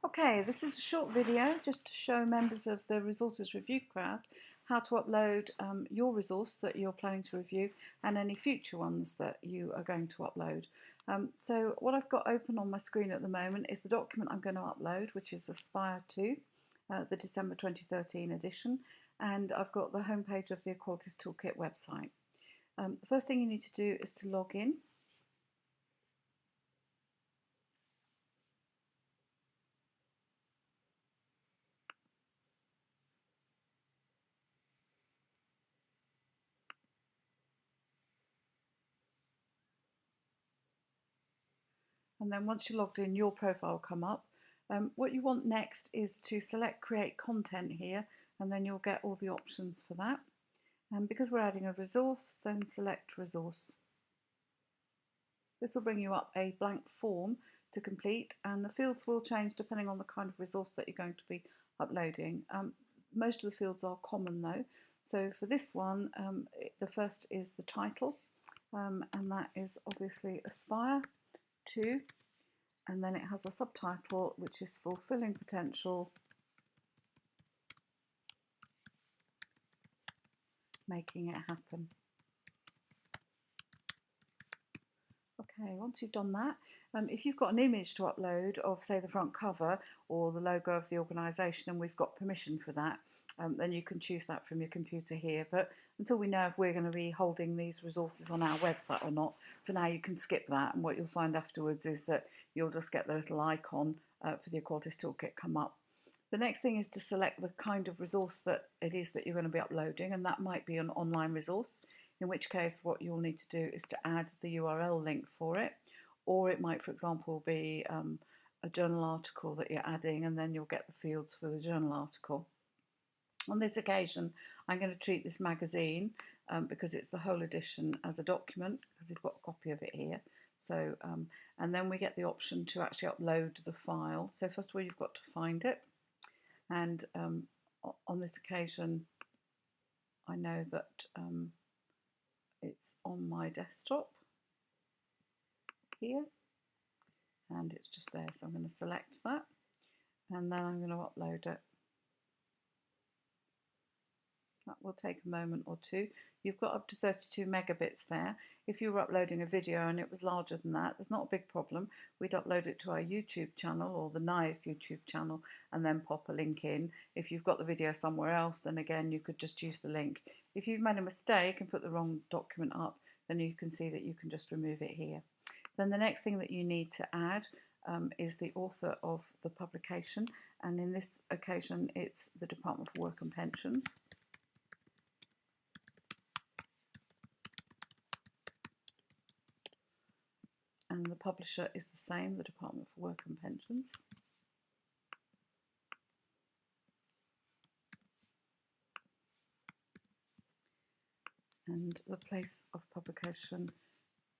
Okay, this is a short video just to show members of the Resources Review crowd how to upload your resource that you're planning to review and any future ones that you are going to upload. So what I've got open on my screen at the moment is the document I'm going to upload, which is Aspire 2, the December 2013 edition, and I've got the homepage of the Equalities Toolkit website. The first thing you need to do is to log in. And then once you're logged in, your profile will come up. What you want next is to select Create Content here, and then you'll get all the options for that. And because we're adding a resource, then select Resource. This will bring you up a blank form to complete, and the fields will change depending on the kind of resource that you're going to be uploading. Most of the fields are common though. So for this one, the first is the title, and that is obviously Aspire 2, and then it has a subtitle which is Fulfilling Potential, Making It Happen. Okay, once you've done that, if you've got an image to upload of, say, the front cover or the logo of the organisation, and we've got permission for that, then you can choose that from your computer here. But until we know if we're going to be holding these resources on our website or not, for now you can skip that, and what you'll find afterwards is that you'll just get the little icon for the Equalities Toolkit come up. The next thing is to select the kind of resource that it is that you're going to be uploading, and that might be an online resource, in which case what you'll need to do is to add the URL link for it, or it might, for example, be a journal article that you're adding, and then you'll get the fields for the journal article. On this occasion, I'm going to treat this magazine, because it's the whole edition, as a document, because we've got a copy of it here. So, and then we get the option to actually upload the file. So first of all, you've got to find it. And on this occasion, I know that it's on my desktop here, and it's just there, so I'm going to select that, and then I'm going to upload it. That will take a moment or two. You've got up to 32 megabits there. If you were uploading a video and it was larger than that, there's not a big problem. We'd upload it to our YouTube channel, or the NICE YouTube channel, and then pop a link in. If you've got the video somewhere else, then again you could just use the link. If you've made a mistake and put the wrong document up, then you can see that you can just remove it here. Then the next thing that you need to add is the author of the publication, and in this occasion it's the Department for Work and Pensions. And the publisher is the same, the Department for Work and Pensions. And the place of publication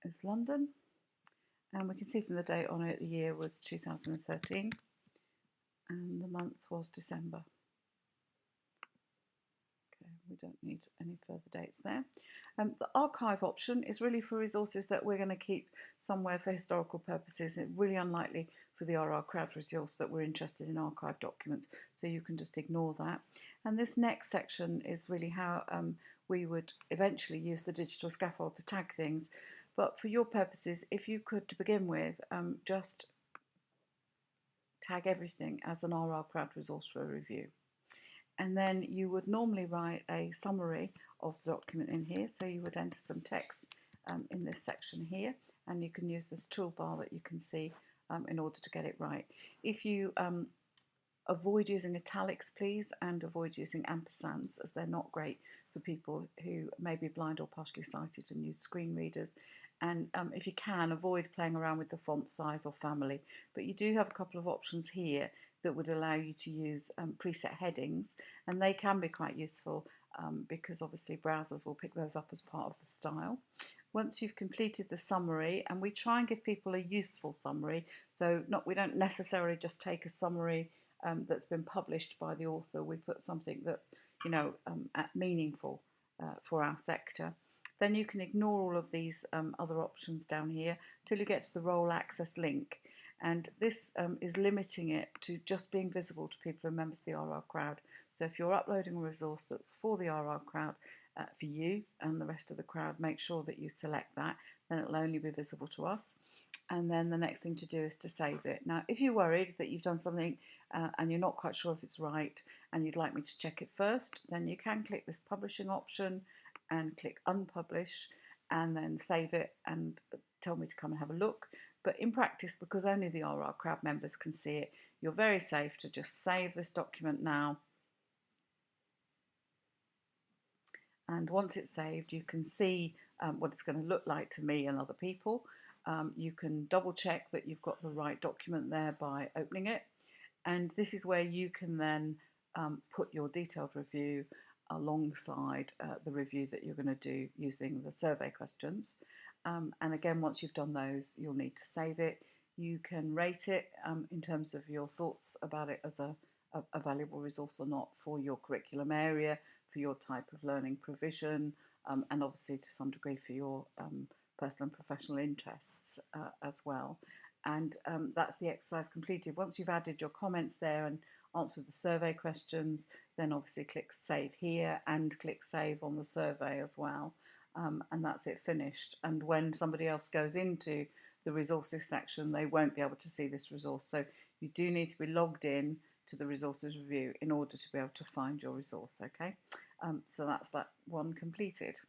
is London. And we can see from the date on it, the year was 2013, and the month was December. Okay, we don't need any further dates there. The archive option is really for resources that we're going to keep somewhere for historical purposes. It's really unlikely for the RRCrowd resource that we're interested in archive documents, so you can just ignore that. And this next section is really how we would eventually use the digital scaffold to tag things. But for your purposes, if you could, to begin with, just tag everything as an RRCrowd resource for a review. And then you would normally write a summary of the document in here. So you would enter some text in this section here, and you can use this toolbar that you can see in order to get it right. If you avoid using italics, please, and avoid using ampersands, as they're not great for people who may be blind or partially sighted and use screen readers. And if you can, avoid playing around with the font size or family. But you do have a couple of options here that would allow you to use preset headings, and they can be quite useful because obviously browsers will pick those up as part of the style. Once you've completed the summary, and we try and give people a useful summary, so we don't necessarily just take a summary that's been published by the author. We put something that's meaningful for our sector. Then you can ignore all of these other options down here till you get to the role access link. and this is limiting it to just being visible to people who are members of the RR crowd. So if you're uploading a resource that's for the RR crowd, for you and the rest of the crowd, make sure that you select that, then it'll only be visible to us. And then the next thing to do is to save it. Now, if you're worried that you've done something and you're not quite sure if it's right and you'd like me to check it first, then you can click this publishing option and click unpublish and then save it and tell me to come and have a look. But in practice, because only the RR crowd members can see it, you're very safe to just save this document now. And once it's saved, you can see what it's going to look like to me and other people. You can double check that you've got the right document there by opening it. And this is where you can then put your detailed review alongside the review that you're going to do using the survey questions. And again, once you've done those, you'll need to save it. You can rate it in terms of your thoughts about it as a valuable resource or not for your curriculum area, for your type of learning provision, and obviously to some degree for your personal and professional interests as well. And that's the exercise completed. Once you've added your comments there and answered the survey questions, then obviously click save here and click save on the survey as well. And that's it, finished. And when somebody else goes into the resources section, they won't be able to see this resource. So you do need to be logged in to the resources review in order to be able to find your resource, okay? So that's that one completed.